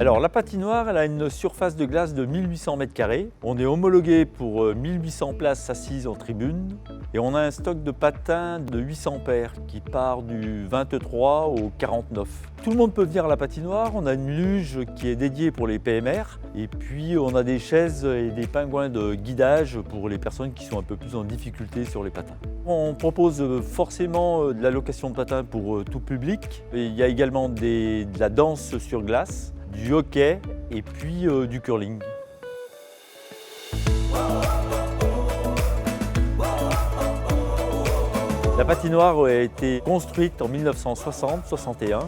Alors la patinoire, elle a une surface de glace de 1800 m². On est homologué pour 1800 places assises en tribune et on a un stock de patins de 800 paires qui part du 23 au 49. Tout le monde peut venir à la patinoire, on a une luge qui est dédiée pour les PMR et puis on a des chaises et des pingouins de guidage pour les personnes qui sont un peu plus en difficulté sur les patins. On propose forcément de la location de patins pour tout public. Et il y a également de la danse sur glace, du hockey et puis du curling. La patinoire a été construite en 1960-61.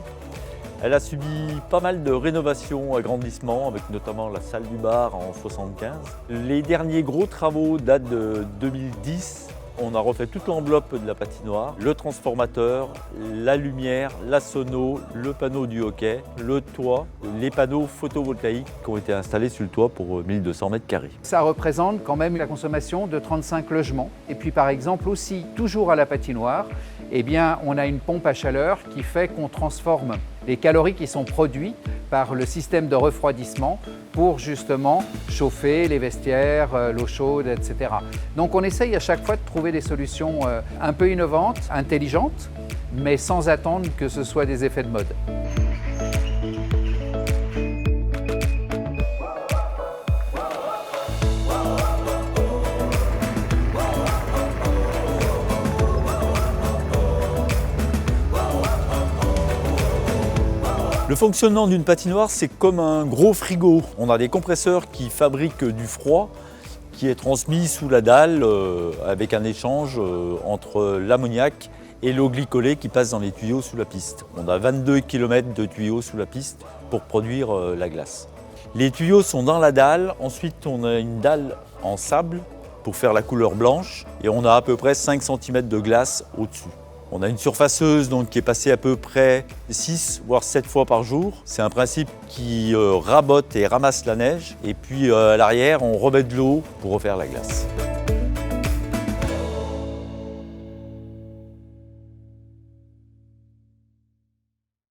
Elle a subi pas mal de rénovations, agrandissements, avec notamment la salle du bar en 1975. Les derniers gros travaux datent de 2010. On a refait toute l'enveloppe de la patinoire, le transformateur, la lumière, la sono, le panneau du hockey, le toit, les panneaux photovoltaïques qui ont été installés sur le toit pour 1200 m². Ça représente quand même la consommation de 35 logements. Et puis par exemple aussi, toujours à la patinoire, eh bien, on a une pompe à chaleur qui fait qu'on transforme les calories qui sont produites par le système de refroidissement pour justement chauffer les vestiaires, l'eau chaude, etc. Donc on essaye à chaque fois de trouver des solutions un peu innovantes, intelligentes, mais sans attendre que ce soit des effets de mode. Le fonctionnement d'une patinoire, c'est comme un gros frigo. On a des compresseurs qui fabriquent du froid qui est transmis sous la dalle avec un échange entre l'ammoniac et l'eau glycolée qui passe dans les tuyaux sous la piste. On a 22 km de tuyaux sous la piste pour produire la glace. Les tuyaux sont dans la dalle, ensuite on a une dalle en sable pour faire la couleur blanche et on a à peu près 5 cm de glace au-dessus. On a une surfaceuse donc, qui est passée à peu près 6 voire 7 fois par jour. C'est un principe qui rabote et ramasse la neige. Et puis à l'arrière, on remet de l'eau pour refaire la glace.